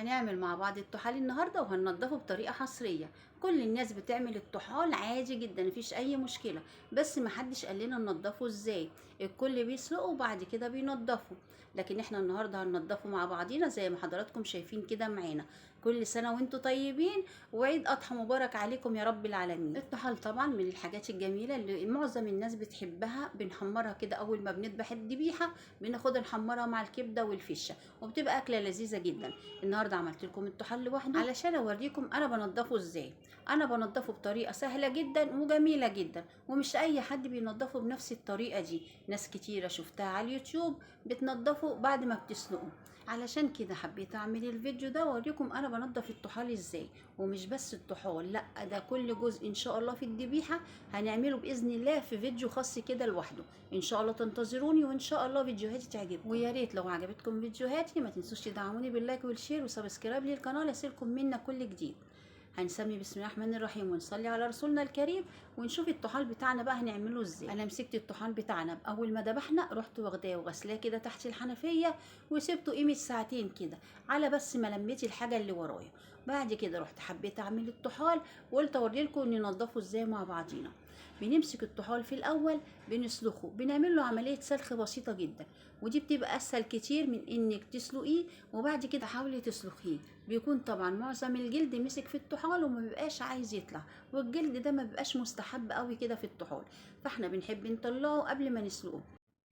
هنعمل مع بعض الطحال النهارده وهننضفه بطريقه حصريه. كل الناس بتعمل الطحال عادي جدا، مفيش اي مشكله، بس محدش قال لنا ننضفه ازاي. الكل بيسلقه وبعد كده بينضفه، لكن احنا النهارده هننضفه مع بعضينا زي ما حضراتكم شايفين كده معانا. كل سنه وانتم طيبين، وعيد اضحى مبارك عليكم يا رب العالمين. الطحال طبعا من الحاجات الجميله اللي معظم الناس بتحبها. بنحمرها كده اول ما بنذبح الذبيحه، بناخدها نحمرها مع الكبده والفشه، وبتبقى اكله لذيذه جدا. النهارده عملت لكم الطحال لوحده علشان اوريكم انا بنضفه ازاي. انا بنضفه بطريقه سهله جدا وجميله جدا، ومش اي حد بينضفه بنفس الطريقه دي. ناس كتيره شفتها على اليوتيوب بتنضفه بعد ما بتسلقه. علشان كده حبيت اعمل الفيديو ده واوريكم انا بنضف الطحال ازاي. ومش بس الطحال، لا، ده كل جزء ان شاء الله في الذبيحه هنعمله باذن الله في فيديو خاص كده لوحده. ان شاء الله تنتظروني، وان شاء الله فيديوهاتي تعجبكم. ويا ريت لو عجبتكم فيديوهاتي ما تنسوش تدعموني باللايك والشير وسبسكرايب للقناه ليصلكم منا كل جديد. هنسمي بسم الله الرحمن الرحيم ونصلي على رسولنا الكريم، ونشوف الطحال بتاعنا بقى هنعمله ازاي. انا مسكت الطحال بتاعنا باول ما ذبحنا، رحت واخداه وغسلاه كده تحت الحنفيه، وسبته قيمه ساعتين كده على بس ما لميت الحاجه اللي ورايا. بعد كده رحت حبيت اعمل الطحال، وقلت اوريلكم ننضفه ازاي مع بعضينا. بنمسك الطحال في الاول بنسلخه، بنعمل له عمليه سلخ بسيطه جدا، ودي بتبقى اسهل كتير من انك تسلقيه وبعد كده حاولي تسلخيه. بيكون طبعا معظم الجلد مسك في الطحال وما بيبقاش عايز يطلع، والجلد ده ما بيبقاش مستحب قوي كده في الطحال، فاحنا بنحب نطلعه قبل ما نسلقه.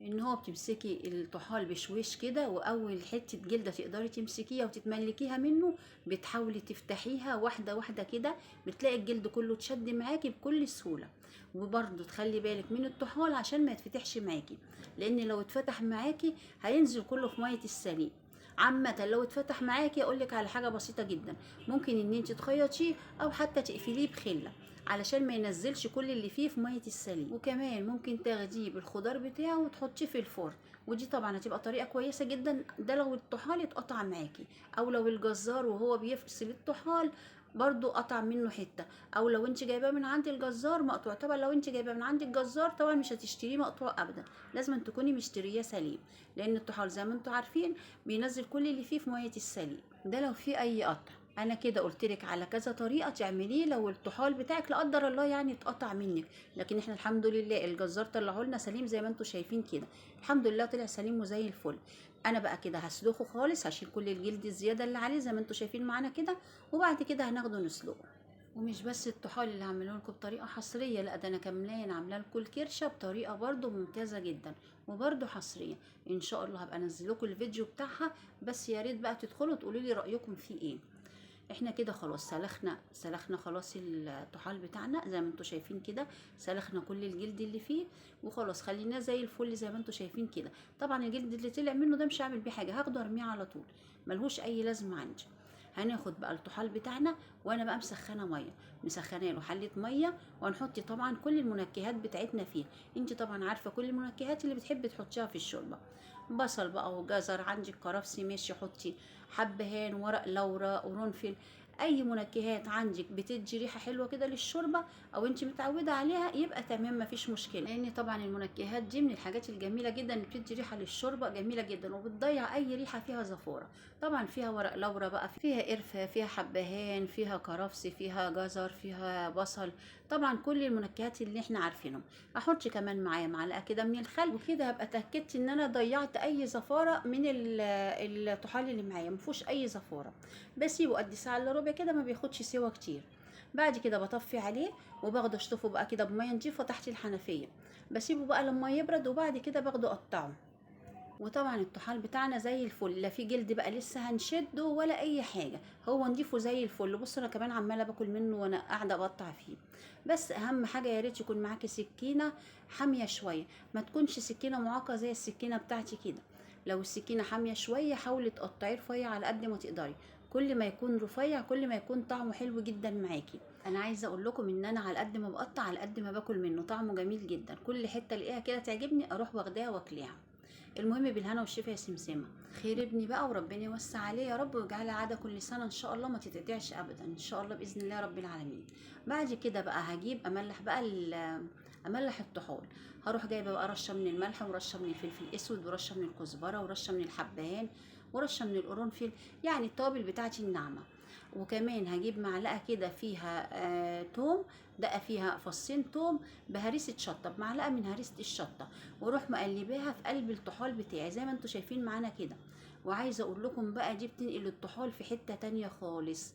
ان هو بتمسكي الطحال بشويش كده، واول حته جلده تقدري تمسكيها وتتملكيها منه بتحاولي تفتحيها واحده واحده كده، بتلاقي الجلد كله اتشد معاكي بكل سهوله. وبرضه تخلي بالك من الطحال عشان ما يتفتحش معاكي، لان لو اتفتح معاكي هينزل كله في ميه السليق. عامة لو اتفتح معاكي اقولك على حاجة بسيطة جدا، ممكن ان انت تخيطيه او حتى تقفليه بخلة علشان ما ينزلش كل اللي فيه في ميه السليق. وكمان ممكن تاخديه بالخضار بتاعه وتحطيه في الفرن، ودي طبعا هتبقى طريقه كويسه جدا. ده لو الطحال اتقطع معاكي، او لو الجزار وهو بيفصل الطحال برضو قطع منه حته، او لو انت جايباه من عند الجزار مقطوع. طبعا لو انت جايباه من عند الجزار طبعا مش هتشتريه مقطوع ابدا، لازم تكوني مشتريه سليم، لان الطحال زي ما انتم عارفين بينزل كل اللي فيه في ميه السليق. ده لو فيه اي قطع. انا كده قلت لك على كذا طريقه تعمليه لو الطحال بتاعك لا قدر الله يعني اتقطع منك، لكن احنا الحمد لله الجزار طلعه لنا سليم زي ما انتم شايفين كده. الحمد لله طلع سليم وزي الفل. انا بقى كده هسلخه خالص، هشيل كل الجلد الزياده اللي عليه زي ما انتم شايفين معانا كده، وبعد كده هناخده نسلقه. ومش بس الطحال اللي عامله لكم بطريقه حصريه، لا، ده انا كمان عامله لكم الكرشه بطريقه برده ممتازه جدا وبرده حصريه. ان شاء الله هبقى انزل لكم الفيديو بتاعها، بس يا ريت بقى تدخلوا تقولوا لي رايكم فيه ايه. احنا كده خلاص سلخنا خلاص الطحال بتاعنا زي ما انتم شايفين كده، سلخنا كل الجلد اللي فيه وخلاص خليناه زي الفل زي ما انتم شايفين كده. طبعا الجلد اللي طلع منه ده مش هعمل بيه حاجه، هاخده ارميه على طول، ملهوش اي لازمه عندي. هناخد بقى الطحال بتاعنا، وانا بقى مسخنه ميه، مسخنه له حله ميه، وهنحط طبعا كل المنكهات بتاعتنا فيه. انت طبعا عارفه كل المنكهات اللي بتحبي تحطيها في الشوربه، بصل بقى وجزر، عندك كرفس ماشي حطي، حبهان، ورق لورا، قرنفل، اي منكهات عندك بتدي ريحه حلوه كده للشوربه او انت متعوده عليها يبقى تمام مفيش مشكله، لان طبعا المنكهات دي من الحاجات الجميله جدا اللي بتدي ريحه للشوربه جميله جدا وبتضيع اي ريحه فيها زفاره. طبعا فيها ورق لورا بقى، فيها قرفه، فيها حبهان، فيها كرفس، فيها جزر، فيها بصل، طبعا كل المنكهات اللي احنا عارفينهم. احط كمان معايا معلقه كده من الخل، وكده هبقى اتاكدت ان انا ضيعت اي زفاره من الطحال اللي معايا، مفيهوش اي زفاره. بسيبه قد ساعه الا ربع كده، ما بياخدش سوا كتير. بعد كده بطفي عليه وباخده اشطفه بقى كده بميه نضيفه تحت الحنفيه، بسيبه بقى لما يبرد، وبعد كده باخده اقطعه. وطبعا الطحال بتاعنا زي الفل، لا في جلد بقى لسه هنشده ولا اي حاجه، هو نضيفه زي الفل. بص انا كمان عماله باكل منه وانا قاعده اقطع فيه. بس اهم حاجه يا ريت يكون معاكي سكينه حاميه شويه، ما تكونش سكينه معاقه زي السكينه بتاعتي كده. لو السكينه حاميه شويه حاولي تقطعيه رفيع على قد ما تقدري، كل ما يكون رفيع كل ما يكون طعمه حلو جدا معاكي. انا عايزه اقول لكم ان انا على قد ما بقطع على قد ما باكل منه، طعمه جميل جدا، كل حته الاقيها كده تعجبني اروح واخداها واكليها. المهم بالهنا والشفا يا سمسمه. خير ابني بقى وربنا يوسع عليه يا رب، ويجعلها عاده كل سنه ان شاء الله ما تتقطعش ابدا ان شاء الله باذن الله رب العالمين. بعد كده بقى هجيب املح بقى املح الطحال. هروح جايبه بقى رشه من الملح ورشه من الفلفل الاسود ورشه من الكزبره ورشه من الحبهان ورشه من القرنفل، يعني التوابل بتاعتي الناعمه. وكمان هجيب معلقه كده فيها توم، دقه فيها فصين توم بهريسه شطه، بمعلقه من هريسه الشطه، واروح مقلباها في قلب الطحال بتاعي زي ما انتوا شايفين معانا كده. وعايزه اقول لكم بقى دي بتنقل الطحال في حته تانية خالص.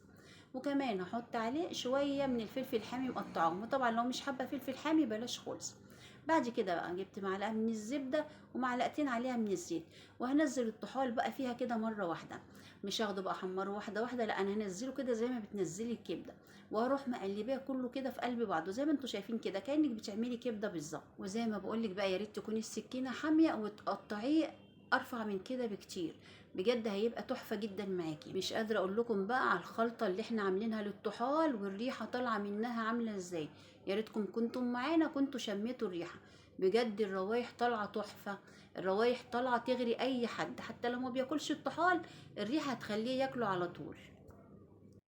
وكمان هحط عليه شويه من الفلفل الحامي مقطعهم، وطبعا لو مش حابه فلفل حامي بلاش خالص. بعد كده بقى جبت معلقه من الزبده ومعلقتين عليها من الزيت، وهنزل الطحال بقى فيها كده مره واحده. مش هاخده بقى احمره واحده واحده، لا انا هنزله كده زي ما بتنزلي الكبده، واروح مقلباه كله كده في قلب بعضه زي ما انتوا شايفين كده كانك بتعملي كبده بالظبط. وزي ما بقولك بقى يا ريت تكوني السكينه حاميه وتقطعيه ارفع من كده بكتير، بجد هيبقى تحفه جدا معاكي. مش قادره اقول لكم بقى على الخلطه اللي احنا عاملينها للطحال والريحه طالعه منها عامله ازاي. يا ريتكم كنتم معانا كنتوا شميتوا الريحه، بجد الروايح طالعه تحفه. الروايح طالعه تغري اي حد، حتى لو ما بياكلش الطحال الريحه هتخليه ياكله على طول.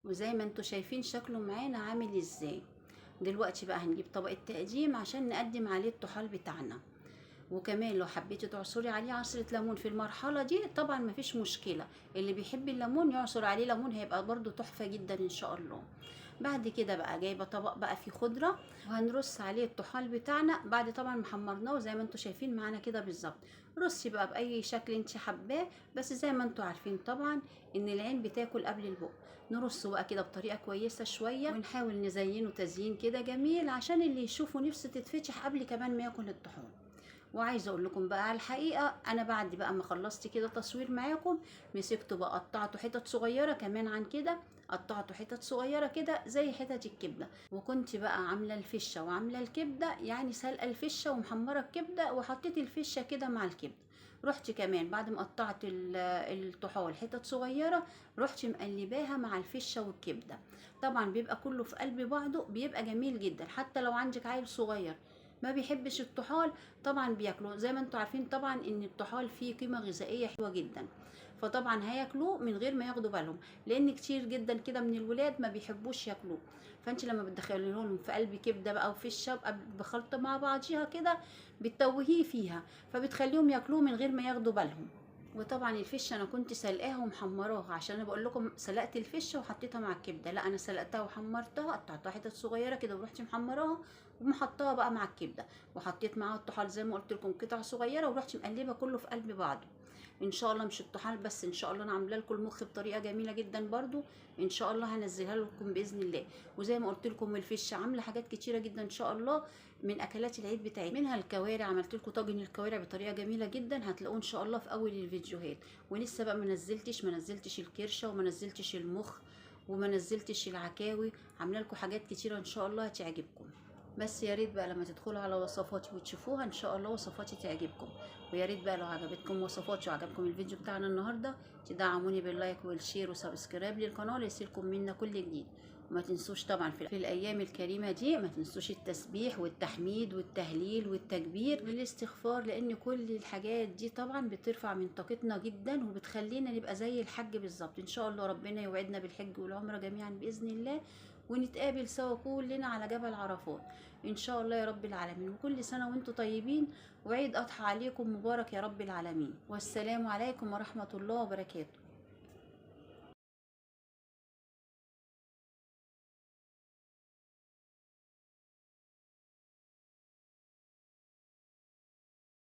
وزي ما انتوا شايفين شكله معانا عامل ازاي. دلوقتي بقى هنجيب طبق التقديم عشان نقدم عليه الطحال بتاعنا. وكمان لو حبيتي تعصري عليه عصرة ليمون في المرحلة دي طبعا مفيش مشكلة، اللي بيحب الليمون يعصر عليه ليمون هيبقى برضو تحفة جدا ان شاء الله. بعد كده بقى جايبة طبق بقى فيه خضرة، وهنرص عليه الطحال بتاعنا بعد طبعا ما حمرناه زي ما انتوا شايفين معانا كده بالظبط. رصي بقى بأي شكل انت حباه، بس زي ما انتوا عارفين طبعا ان العين بتاكل قبل البق. نرصه بقى كده بطريقة كويسة شوية، ونحاول نزينه تزيين كده جميل عشان اللي يشوفه نفسه تتفتح قبل كمان ما ياكل الطحال. وعايزه اقول لكم بقى على الحقيقه، انا بعد بقى ما خلصت كده تصوير معاكم مسكته بقى قطعته حتت صغيره كمان عن كده، قطعته حتت صغيره كده زي حتت الكبده. وكنت بقى عامله الفشه وعامله الكبده، يعني سلقه الفشه ومحمره الكبده وحطيت الفشه كده مع الكبده. رحت كمان بعد ما قطعت الطحال حتت صغيره، رحت مقلباها مع الفشه والكبده. طبعا بيبقى كله في قلب بعضه، بيبقى جميل جدا. حتى لو عندك عيل صغير ما بيحبش الطحال طبعا بياكلوه، زي ما انتوا عارفين طبعا ان الطحال فيه قيمة غذائية حلوة جدا، فطبعا هياكلوه من غير ما ياخدوا بالهم، لان كتير جدا كده من الولاد ما بيحبوش ياكلوه. فانت لما بتدخلي لهم في قلب كبده بقى وفي الشبقه بخلطه مع بعضيها كده بتتوهيه فيها، فبتخليهم ياكلوه من غير ما ياخدوا بالهم. وطبعا الفشه انا كنت سلقاها ومحمراها، عشان انا بقول لكم سلقت الفشه وحطيتها مع الكبده، لا انا سلقتها وحمرتها قطعتها حتت صغيره كده ورحت محمراها ومحطاها بقى مع الكبده، وحطيت معاها الطحال زي ما قلت لكم قطع صغيره، ورحت مقلبه كله في قلب بعضه. ان شاء الله مش الطحال بس، ان شاء الله انا عامله لكم المخ بطريقه جميله جدا برضو، ان شاء الله هنزلها لكم باذن الله. وزي ما قلت لكم الفشه عامله حاجات كتيره جدا ان شاء الله من اكلات العيد بتاعي، منها الكوارع، عملت لكم طاجن الكوارع بطريقه جميله جدا هتلاقوه ان شاء الله في اول الفيديوهات. ولسه بقى ما نزلتش الكرشه وما نزلتش المخ وما نزلتش العكاوي، عامله لكم حاجات كتيره ان شاء الله هتعجبكم. بس يا ريت بقى لما تدخلوا على وصفاتي وتشوفوها ان شاء الله وصفاتي تعجبكم. ويا ريت بقى لو عجبتكم وصفاتي وعجبكم الفيديو بتاعنا النهارده تدعموني باللايك والشير وسبسكرايب للقناه ليصلكم منا كل جديد. وما تنسوش طبعا في الايام الكريمه دي ما تنسوش التسبيح والتحميد والتهليل والتكبير والاستغفار، لان كل الحاجات دي طبعا بترفع من طاقتنا جدا وبتخلينا نبقى زي الحج بالظبط. ان شاء الله ربنا يوعدنا بالحج والعمره جميعا باذن الله، ونتقابل سوا كلنا على جبل عرفات ان شاء الله يا رب العالمين. وكل سنه وانتم طيبين، وعيد اضحى عليكم مبارك يا رب العالمين. والسلام عليكم ورحمه الله وبركاته.